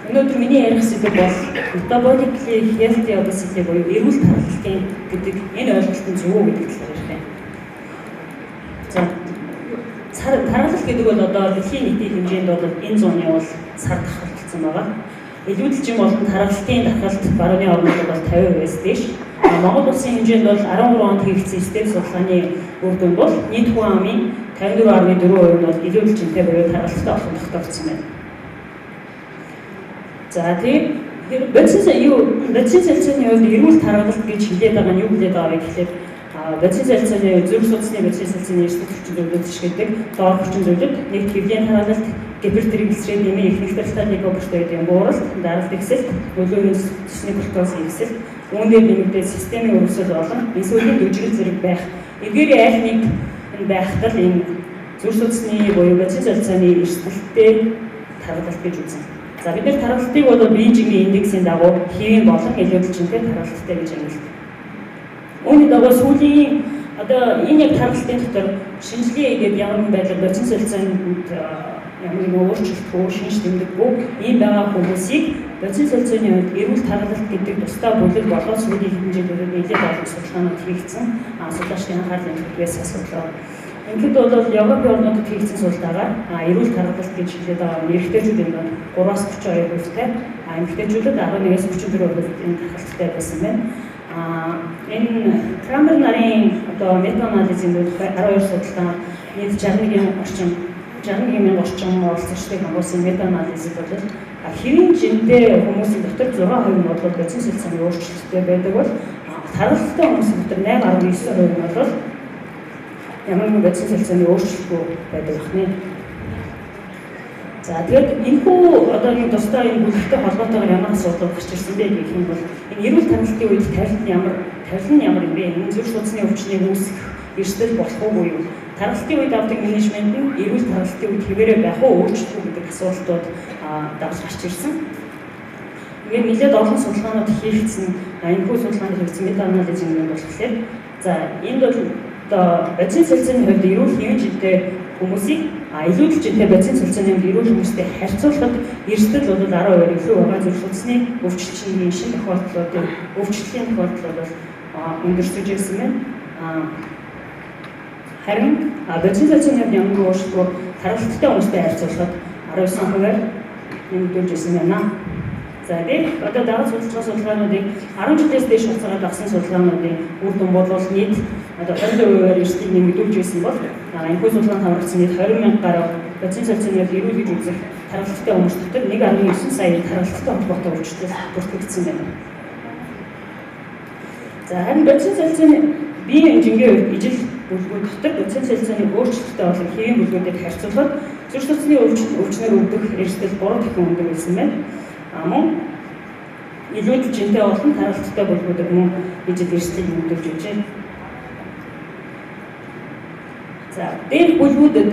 Өнөөдөр миний ярих сэдэв бол metabolically healthy obesity буюу эрүүл тархалтын гэдэг энэ ойлголтын зөв үү гэдэг талаар ярих юм. За тархалт гэдэг бол одоо дэлхийн нийтийн хэмжээнд бол энэ зууны бол сар давхарлагдсан байгаа. Илүүдэлжин болон тархалтын давхалт барууны орнууд бол 50%-аас дээш. Монгол улсын хэмжээнд бол 13 онд хийгдсэн STEM судалгааны үр дүнд бол нийт хүн амын 54.4% нь бол илүүдэлжинтэй буюу тархалттай олон тогтоогдсон байна. За тэгээд бодис солилцооны хувьд эрүүл тархалт гэж хэлээд байгаа нь юу хэлээд байгаа вэ гэхлээр бодис солилцооны зүрх судасны бодис солилцооны эрсдэл хүчин зүйлүүд ашигладаг доор хүчин зүйлүүд нэгт хэвлэлийн тархалт, гипертриглицерид нэмийн их нэгтралтай липопротеидын бууралт, даралт ихсэлт, өлөөний цэсний глюкоз ихсэлт, үүнээр нэмэгдээд системийн өрөвсөл болон инсулин дүржигэл зэрэг байх. Эдгээр аль нэг байхтал энэ зүрх судасны буюу бодис солилцооны эрсдэлтэй тархалт гэж үзнэ. За бид нар тархалтыг бол биеийн индексийн дагуу хэвийн болон илүүдэлжинтэй тархалттай гэж ангилдаг. Үүний дагуу сүүлийн одоо энэ яг тархалтын дотор шинжилгээ хийгээд ямар нэгэн байдлаар бодис солилцоонд ямар нэгэн өөрчлөлтөө шинж тэмдэггүй ийм байгаа хүмүүсийг бодис солилцооны хувьд эрүүл тархалт гэдэг тусдаа бүлэг болоод сүүлийн хэмжээгээр нэлээд олон судалгаанууд хийгдсэн. Судлаачдын анхаарлын төлөвөөс асуудал. Ингээд бол Европын орнуудад хийгдсэн судалгаагаар эрүүл тархалт гэж хэлээд байгаа нь эрэгтэйчүүдийн донд 3-32%-тай, эмэгтэйчүүдэд 11-ээс 34% энэ тархалттай байсан байна. Энэ Крамер нарын одоо мета-анализийн 12 судалгаа нийт 61,000 орчим оролцогчдыг хамруулсан мета-анализд бол хэвийн жинтэй хүмүүсийн дотор 6% нь бол бодис солилцооны өөрчлөлттэй байдаг бол тархалттай хүмүүсийн дотор 8.9% нь бол ямар нэгэн бодис солилцооны өөрчлөлтгүй байдаг байна. За тэгээд энэхүү одоо нэг тусдаа энэ бүлэгтэй холбоотойгоор ямар асуудал гарч ирсэн бэ гэх юм бол энэ эрүүл тархалтын үед тавилан ямар юм бэ? Энэ зүрх судасны өвчнийг үүсгэх эрсдэл болох уу юу? Тархалтын үед авдаг менежмент нь эрүүл тархалтын үед хэвээрээ байх уу өөрчлөлт гэдэг асуултууд дагаж гарч ирсэн. Тэгээд нэлээд олон судалгаанууд хийгдсэн. Энэхүү судалгааны хэрэгцээ мета-анализing юм болохоор за энд бол одоо бодис солилцооны хувьд эрүүл хэвийн жинтэй хүмүүсийг илүүдэлжинтэй бодис солилцооны хувьд эрүүл хүмүүстэй харьцуулахад эрсдэл бол 10% илүү байгаа. Зүрх судасны өвчлөлийн шинэ тохиолдлуудын өвчлөлийн тохиолдлууд бол өндөрсөж ирсэн байна. Харин бодис солилцооны хувьд ямар нэгэн өөрчлөлт тархалттай хүмүүстэй харьцуулахад 19%-аар нэмэгдүүлж ирсэн байна. За тэгээд одоо дараа судалгаануудыг 10 жилээс дээш хугацаагаар авсан судалгаануудын үр дүн бол нийт одоо 20%-аар эрсдэл нэмэгдүүлж байсан бол энэхүү судалгаанд хамрагдсан нийт 20,000 гаруй бодис солилцооны эрүүл гэж үзэх тархалттай хүмүүс дотор 1.9 сая тархалттай холбоотой өвчлөлт бүртгэгдсэн байна. За харин бодис солилцооны биеийн хэмжээний ижил бүлгүүд дотор бодис солилцооны өөрчлөлттэй болон хэвийн бүлгүүдэд харьцуулахад зүрх судасны өвчнөр өгдөх эрсдэл 3 дахин өндөр байсан байна. Мөн илүүдэлжинтэй болон тархалттай бүлгүүдэд мөн ижил эрсдэл нэмэгдүүлж байна. За дээр бүлгүүдэд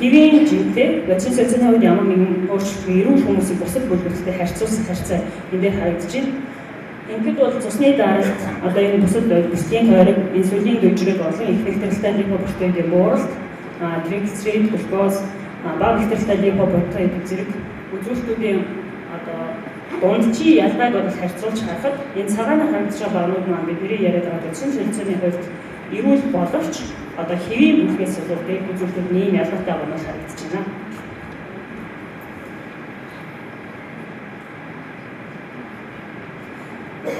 хэвийн жинтэй бодис солилцооны хувьд ямар нэгэн өөрчлөлт эрүүл хүмүүсийн бусад бүлгүүдтэй харьцуулсан харьцаа энэ дээр харагдаж байна. Ингээд бол цусны даралт одоо энэ бусад бүсгийн тойрог инсулин дүржрэг болон их нэгтралтай липопротеидын бууралт, тригглицерид, глюкоз, бага нэгтралтай липопротеид зэрэг үзүүлэлтүүдийн одоо дундчийн ялгааг бол харьцуулж харахад энэ цагааны хандлагын багнууд маань бидний яриад байгаа бодис солилцооны хувьд эрүүл боловч одоо хэвийн бүлгээс бол дээд үзүүлэлтүүд ийм ялгаатай байгаа нь харагдаж байна.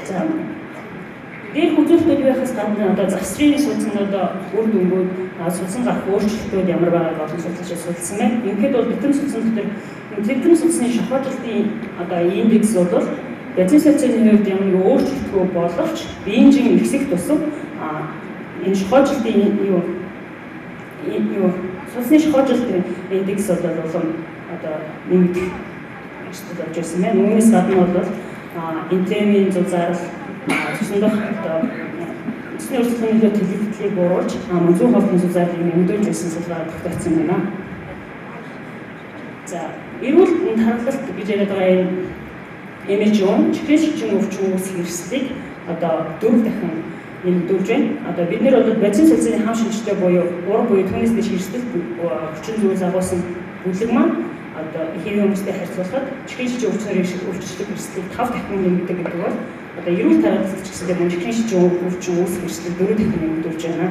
За дээр үзүүлэлтүүд байхаас гадна одоо засрын судалсан одоо үр дүнгууд судалсан гарах өөрчлөлтүүд ямар байгааг олон судлаачид судалсан байна. Ингээд бол битэн судалсан дотор битэн судалсны шохоожлтын одоо индекс бол бодис солилцооны хувьд ямар нэг өөрчлөлтгүй боловч биеийн ихсэх тусам энэ шохоожлтын судасны шохоожлтын индекс бол одоо нэмэгдэх ажил болж байсан байна. Үүнээс гадна бол интемийн зузаал цусндах одоо цусны өрсөлдөөний төлөвлөлийг бууруулж зүүн хавтны зузаалыг нэмэгдүүлж байсан судалгаа тогтоогдсон байна. За эрүүл тархалт гэж яриад байгаа энэ MHO чихрийн шижин өвчин үүсэх эрсдлийг одоо 4 дахин нэмэгдүүлж байна. Одоо бид нэр бол бодис солилцооны хам шинжтэй буюу 3 буюу түүнээс дэш эрсдэл хүчин зүйл агуулсан бүлэг маань одоо хэвийн хүмүүстэй харьцуулахад чихрийн шижийн өвчнөрийн шиг өвчлөлт эрсдлийг 5 дахин нэмэгдэг гэдэг бол одоо эрүүл тархалт ч гэсэндээ чихрийн шижийн өвчин үүсэх эрсдэл 4 дахин нэмэгдүүлж байна.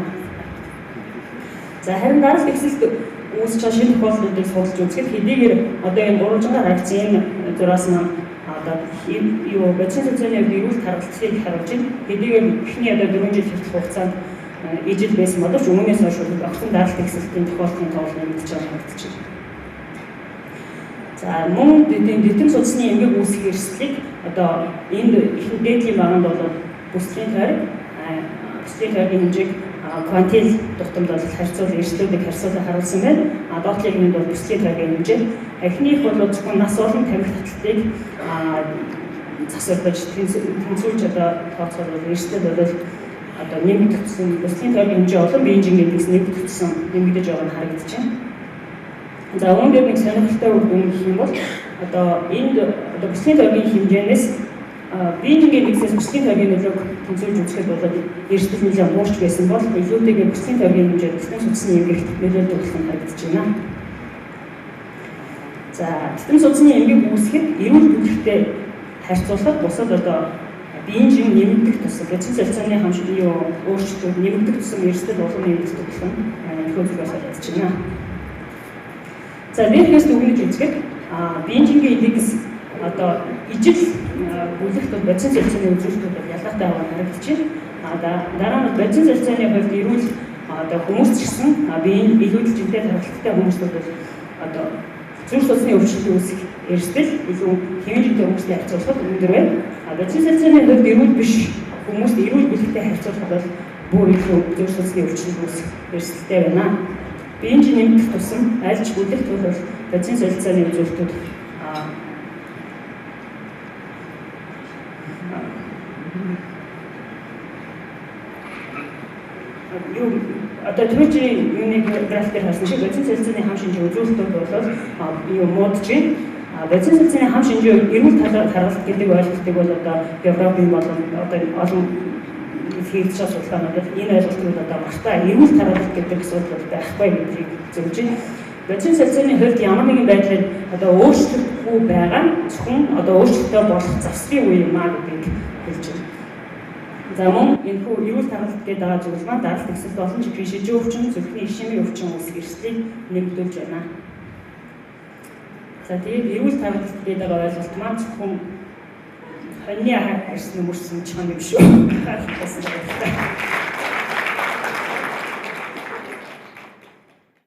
За харин дараалал ихсэлт үүсэж байгаа шинэ тохиолдлуудыг судалж үзэхэд хэдийгээр одоо энэ 300 вакцин зураас нь одоо юу вакцины зөвлөлийн эрүүл тархалтыг харуулж байна. Хэдийгээр эхний одоо 4 жил хүртэлх хугацаанд ижил байсан боловч өмнөөс хойш огцон дараалал ихсэлтийн тохиолдлын тоол нэмэгдэж байгаа харагдаж байна. За мөн дэтгэн судасны эмгэг үүсэх эрсдлийг одоо энд их дээдлийн баганд бол бүсгийн тойргийн хэмжээг квантил дутамд бол харьцуулан эрсдлүүдийг харьцуулан харуулсан байна. Доотлын хэмжээнд бол бүсгийн тойргийн хэмжээ. Эхнийх бол зөвхөн нас олон тамхи таталтыг засварлаж тэнцвүүлж одоо тооцоол бол эрсдэл бол одоо нэмэгдсэн бүсгийн тойргийн хэмжээ олон биеийн жингээс нэмэгдсэн нэмэгдэж байгаа нь харагдаж байна. За үүнээр нэг сонирхолтой үр дүн гэх юм бол одоо энд одоо бүсгийн тойргийн хэмжээнээс биеийн нэгсээс бүсгийн тойргийн нөлөөг тэнцвүүлж үзэхэд бол эрсдэл нэлээд буурч байсан бол илүүтэйгээр бүсгийн тойргийн хэмжээ дэтгэн судасны эмгэгт нөлөөлдөг болох нь харагдаж байна. За дэтгэн судасны эмгэг үүсгэхэд эрүүл бүлэгтэй харьцуулахад бусад одоо биеийн жин нэмэгдэх тусам вакцины солилцооны хамшигын өөрчлөлтүүд нэмэгдэх тусам эрсдэл улам нэмэгдэх болох нь нөхөн зүйлээс харагдаж байна. За дээрээс дүгнэж үзэхэд биеийн жингийн индекс одоо ижил бүлэгт бол вакцины солилцооны үзүүлэлтүүд бол ялгаатай байгаа харагдаж байна. Дараа нь вакцины солилцооны хувьд эрүүл одоо хүмүүс ч гэсэн биеийн илүүдэл жинтэй тархалттай хүмүүс бол одоо зүрх судасны өвчлөлт үүсэх эрсдэл илүү хэвийн жинтэй хүмүүстэй харьцуулахад өндөр байна. Вакцины солилцооны хувьд эрүүл биш хүмүүст эрүүл бүлэгтэй харьцуулахад бол бүр илүү зүрх судасны өвчлөлт үүсэх эрсдэлтэй байна. Биеийн жин нэмэгдэх тусам аль ч бүлэгт бол вакцины солилцооны үзүүлэлтүүд одоо түрүүчийн юуны графикээр харсан шиг вакцины солилцооны хам шинжээ үзүүлэлтүүд бол юу муудж байна. Вакцины солилцооны хам шинжээ эрүүл тархалт гэдэг ойлголтыг бол одоо Европын болон одоо олон хэлж судалгаанууд энэ ойлголтыг одоо мартаа эрүүл тархалт гэдэг асуудал байхгүй гэдгийг зөвлөж байна. Вакцины солилцооны хувьд ямар нэгэн байдлаар одоо өөрчлөлтгүй байгаа зөвхөн одоо өөрчлөлтөө болох завсрын үе юм аа гэдгийг хэлж байна. За мөн энэ хүү эрүүл тархалт гэдэг байгаа зүйл маань дараалт ихсэлт олон чихрийн шижийн өвчин, зүрхний ишимийн өвчин үүсэх эрсдлийг нэмэгдүүлж байна. За тэгээд эрүүл тархалт гэдэг байгаа ойлголт маань зөвхөн хоньны арьсны мөрсөн чихэн юм шүү.